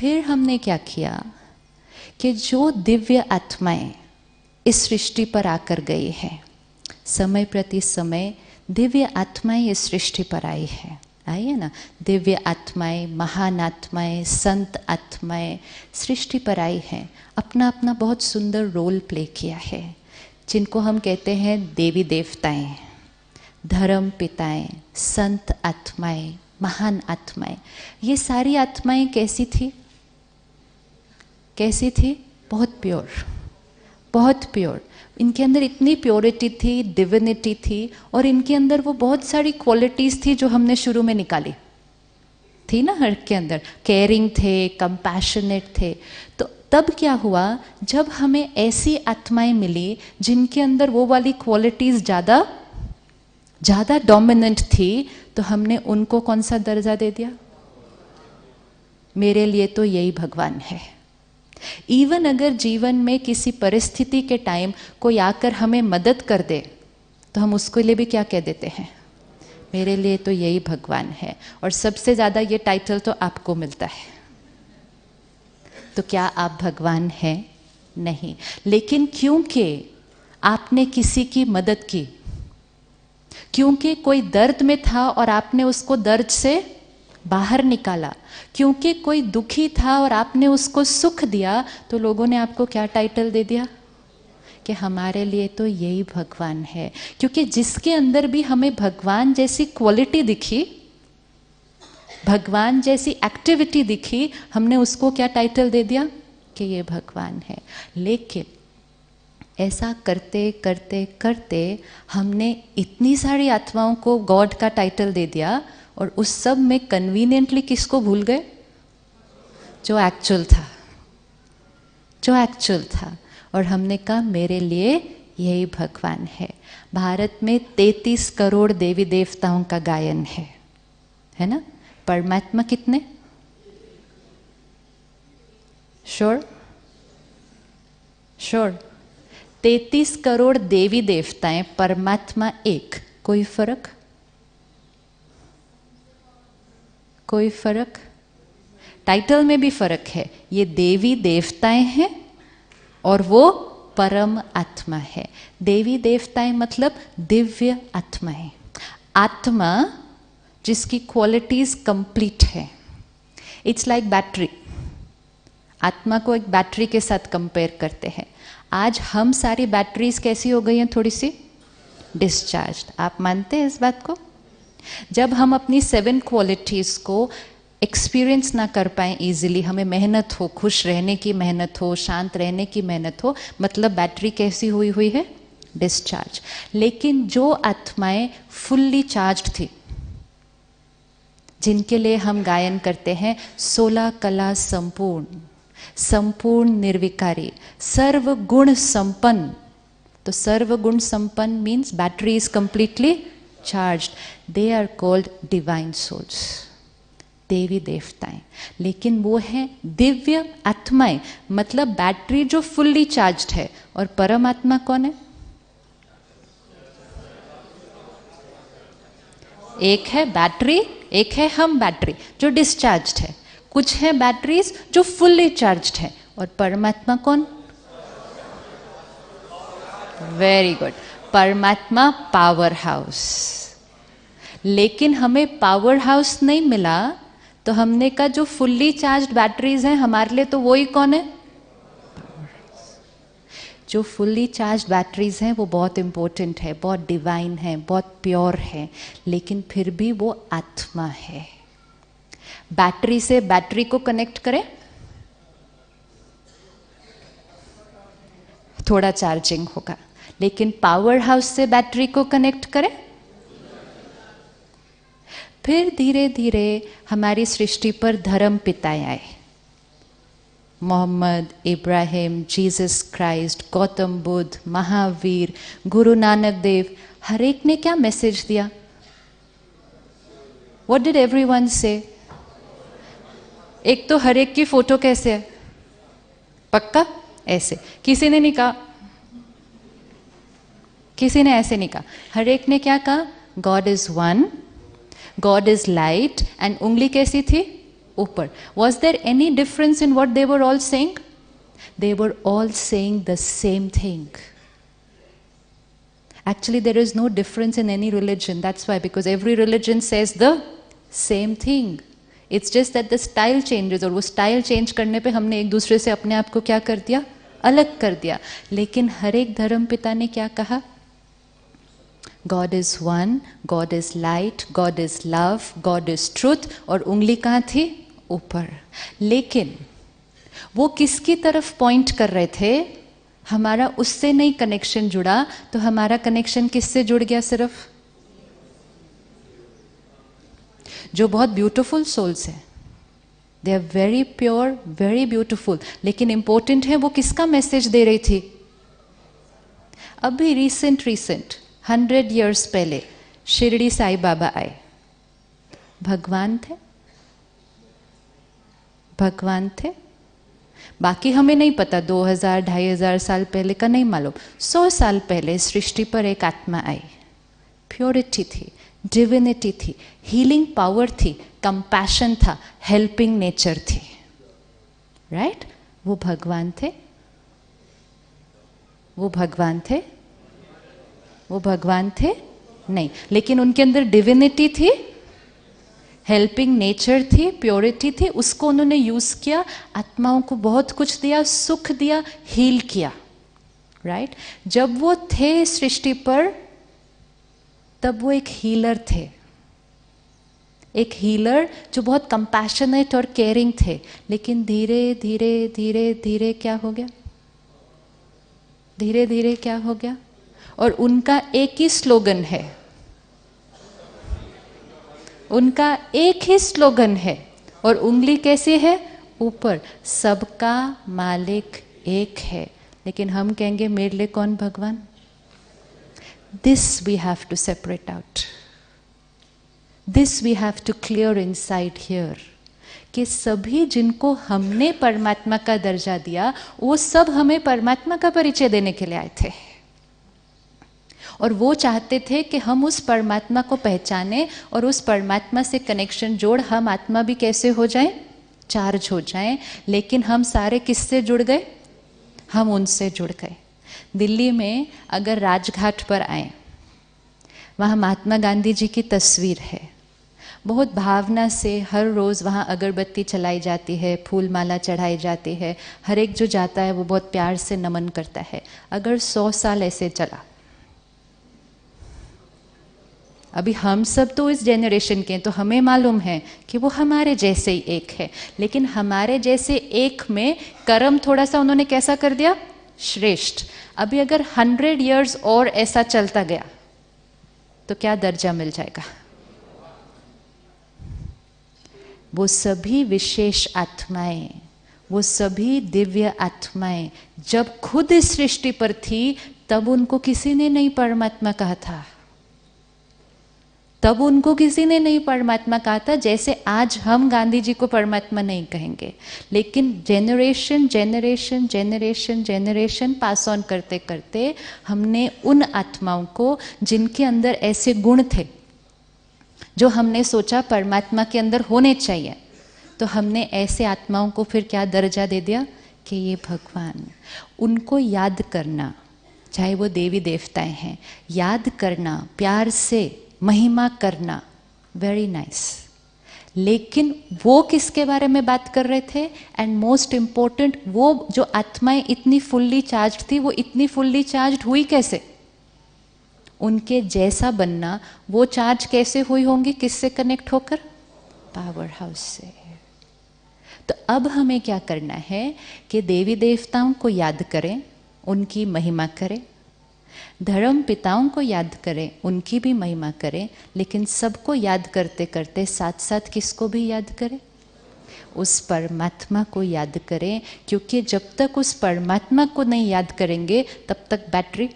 फिर हमने क्या किया कि जो दिव्य आत्माएं इस सृष्टि पर आकर गई हैं, समय प्रति समय दिव्य आत्माएं इस सृष्टि पर आई है, आई है ना। दिव्य आत्माएं, महान आत्माएं, संत आत्माएं सृष्टि पर आई हैं, अपना अपना बहुत सुंदर रोल प्ले किया है, जिनको हम कहते हैं देवी देवताएं, धर्म पिताएं, संत आत्माएं, महान आत्माएं। ये सारी आत्माएं कैसी थी? कैसी थी? बहुत प्योर, बहुत प्योर। इनके अंदर इतनी प्योरिटी थी, डिविनिटी थी, और इनके अंदर वो बहुत सारी क्वालिटीज़ थी जो हमने शुरू में निकाली थी ना। हर के अंदर केयरिंग थे, कंपैशनेट थे। तो तब क्या हुआ, जब हमें ऐसी आत्माएं मिली जिनके अंदर वो वाली क्वालिटीज़ ज़्यादा डोमिनेंट थी, तो हमने उनको कौन सा दर्जा दे दिया? मेरे लिए तो यही भगवान है। इवन अगर जीवन में किसी परिस्थिति के टाइम कोई आकर हमें मदद कर दे, तो हम उसके लिए भी क्या कह देते हैं? मेरे लिए तो यही भगवान है। और सबसे ज़्यादा ये टाइटल तो आपको मिलता है। तो क्या आप भगवान हैं? नहीं। लेकिन क्योंकि आपने किसी की मदद की, क्योंकि कोई दर्द में था और आपने उसको दर्द से बाहर निकाला, क्योंकि कोई दुखी था और आपने उसको सुख दिया, तो लोगों ने आपको क्या टाइटल दे दिया? कि हमारे लिए तो यही भगवान है। क्योंकि जिसके अंदर भी हमें भगवान जैसी क्वालिटी दिखी, भगवान जैसी एक्टिविटी दिखी, हमने उसको क्या टाइटल दे दिया? कि ये भगवान है। लेकिन ऐसा करते करते करते हमने इतनी सारी आत्माओं को गॉड का टाइटल दे दिया, और उस सब में कन्वीनियंटली किसको भूल गए? जो एक्चुअल था, जो एक्चुअल था। और हमने कहा मेरे लिए यही भगवान है। भारत में 33 करोड़ देवी देवताओं का गायन है ना। परमात्मा कितने? श्योर? श्योर? 33 करोड़ देवी देवताएं, परमात्मा एक। कोई फर्क? कोई फर्क? टाइटल में भी फर्क है। ये देवी देवताएं हैं और वो परम आत्मा है। देवी देवताएं मतलब दिव्य आत्माएं, आत्मा जिसकी क्वालिटीज कंप्लीट है। It's like battery. आत्मा को एक बैटरी के साथ कंपेयर करते हैं। आज हम सारी बैटरीज कैसी हो गई हैं? थोड़ी सी डिस्चार्ज। आप मानते हैं इस बात को? जब हम अपनी 7 क्वालिटीज़ को एक्सपीरियंस ना कर पाएँ इजीली, हमें मेहनत हो, खुश रहने की मेहनत हो, शांत रहने की मेहनत हो, मतलब बैटरी कैसी हुई है? डिस्चार्ज। लेकिन जो आत्माएं फुल्ली चार्ज्ड थी, जिनके लिए हम गायन करते हैं 16 कला संपूर्ण, संपूर्ण निर्विकारी, सर्वगुण संपन्न। तो सर्वगुण संपन्न means battery is completely charged. They are called divine souls. देवी देवताएं। लेकिन वो है दिव्य आत्माएं, मतलब बैटरी जो फुल्ली चार्ज्ड है। और परमात्मा कौन है? एक है बैटरी, एक है हम बैटरी जो डिस्चार्ज्ड है। कुछ है बैटरीज जो फुल्ली चार्ज्ड है। और परमात्मा कौन? Very good. परमात्मा पावर हाउस। लेकिन हमें पावर हाउस नहीं मिला, तो हमने कहा जो फुल्ली चार्ज्ड बैटरीज हैं हमारे लिए, तो वही कौन है? जो फुल्ली चार्ज्ड बैटरीज हैं वो बहुत इंपॉर्टेंट है, बहुत डिवाइन है, बहुत प्योर है, लेकिन फिर भी वो आत्मा है। बैटरी से बैटरी को कनेक्ट करें, थोड़ा चार्जिंग होगा। लेकिन पावर हाउस से बैटरी को कनेक्ट करें, फिर धीरे धीरे हमारी सृष्टि पर धर्म पिताएं आए। मोहम्मद, इब्राहिम, जीसस क्राइस्ट, गौतम बुद्ध, महावीर, गुरु नानक देव, हर एक ने क्या मैसेज दिया? What did everyone say? एक तो हर एक की फोटो कैसे है? पक्का ऐसे। किसी ने नहीं कहा, किसी ने ऐसे नहीं कहा। हर एक ने क्या कहा? God is one, God is light. And उंगली कैसी थी? ऊपर. Was there any difference in what they were all saying? They were all saying the same thing. Actually, there is no difference in any religion. That's why, because every religion says the same thing. It's just that the style changes, और वो style change करने पे हमने एक दूसरे से अपने आप को क्या कर दिया, अलग कर दिया. लेकिन हर एक धर्म पिता ने क्या कहा? God is one, God is light, God is love, God is truth. और उंगली कहाँ थी? ऊपर. लेकिन वो किसकी तरफ पॉइंट कर रहे थे? हमारा उससे नहीं कनेक्शन जुड़ा, तो हमारा कनेक्शन किससे जुड़ गया? सिर्फ जो बहुत ब्यूटीफुल सोल्स है, they are very pure, very beautiful, लेकिन इंपॉर्टेंट है वो किसका मैसेज दे रही थी? अभी रिसेंट 100 years पहले शिरडी साईं बाबा आए. भगवान थे? भगवान थे? बाकी हमें नहीं पता, 2000-2500 साल पहले का नहीं मालूम. 100 साल पहले सृष्टि पर एक आत्मा आई. प्योरिटी थी, डिविनिटी थी, हीलिंग पावर थी, कंपैशन था, हेल्पिंग नेचर थी. राइट? वो भगवान थे? वो भगवान थे? वो भगवान थे? नहीं. लेकिन उनके अंदर डिविनिटी थी, हेल्पिंग नेचर थी, प्योरिटी थी. उसको उन्होंने यूज किया, आत्माओं को बहुत कुछ दिया, सुख दिया, हील किया. राइट? जब वो थे सृष्टि पर, तब वो एक हीलर थे. एक हीलर जो बहुत कंपैशनेट और केयरिंग थे. लेकिन धीरे धीरे धीरे धीरे क्या हो गया? धीरे धीरे क्या हो गया? और उनका एक ही स्लोगन है, उनका एक ही स्लोगन है. और उंगली कैसी है? ऊपर. सबका मालिक एक है. लेकिन हम कहेंगे मेरे लिए कौन भगवान? This we have to separate out. This we have to clear inside here. कि सभी जिनको हमने परमात्मा का दर्जा दिया, वो सब हमें परमात्मा का परिचय देने के लिए आए थे. और वो चाहते थे कि हम उस परमात्मा को पहचाने और उस परमात्मा से कनेक्शन जोड़ हम आत्मा भी कैसे हो जाएं? चार्ज हो जाएं. लेकिन हम सारे किससे जुड़ गए? हम उनसे जुड़ गए. दिल्ली में अगर राजघाट पर आए, वहाँ महात्मा गांधी जी की तस्वीर है. बहुत भावना से हर रोज़ वहाँ अगरबत्ती चलाई जाती है, फूल माला चढ़ाई जाती है. हर एक जो जाता है वो बहुत प्यार से नमन करता है. अगर 100 साल ऐसे चला, अभी हम सब तो इस जेनरेशन के, तो हमें मालूम है कि वो हमारे जैसे ही एक है. लेकिन हमारे जैसे एक में कर्म थोड़ा सा उन्होंने कैसा कर दिया? श्रेष्ठ. अभी अगर 100 years और ऐसा चलता गया तो क्या दर्जा मिल जाएगा? वो सभी विशेष आत्माएं, वो सभी दिव्य आत्माएं जब खुद इस सृष्टि पर थी, तब उनको किसी ने नहीं परमात्मा कहा था. तब उनको किसी ने नहीं परमात्मा कहा था. जैसे आज हम गांधी जी को परमात्मा नहीं कहेंगे, लेकिन generation generation generation generation pass on करते करते हमने उन आत्माओं को जिनके अंदर ऐसे गुण थे जो हमने सोचा परमात्मा के अंदर होने चाहिए, तो हमने ऐसे आत्माओं को फिर क्या दर्जा दे दिया कि ये भगवान. उनको याद करना, चाहे वो देवी देवताएं हैं, याद करना, प्यार से महिमा करना, वेरी नाइस. लेकिन वो किसके बारे में बात कर रहे थे? एंड मोस्ट इम्पोर्टेंट, वो जो आत्माएं इतनी फुल्ली चार्ज थी, वो इतनी फुल्ली चार्ज हुई कैसे? उनके जैसा बनना. वो चार्ज कैसे हुई होंगी? किससे कनेक्ट होकर? पावर हाउस से. तो अब हमें क्या करना है कि देवी देवताओं को याद करें, उनकी महिमा करें, धर्म पिताओं को याद करें, उनकी भी महिमा करें. लेकिन सबको याद करते करते साथ साथ किसको भी याद करें? उस परमात्मा को याद करें. क्योंकि जब तक उस परमात्मा को नहीं याद करेंगे, तब तक बैटरी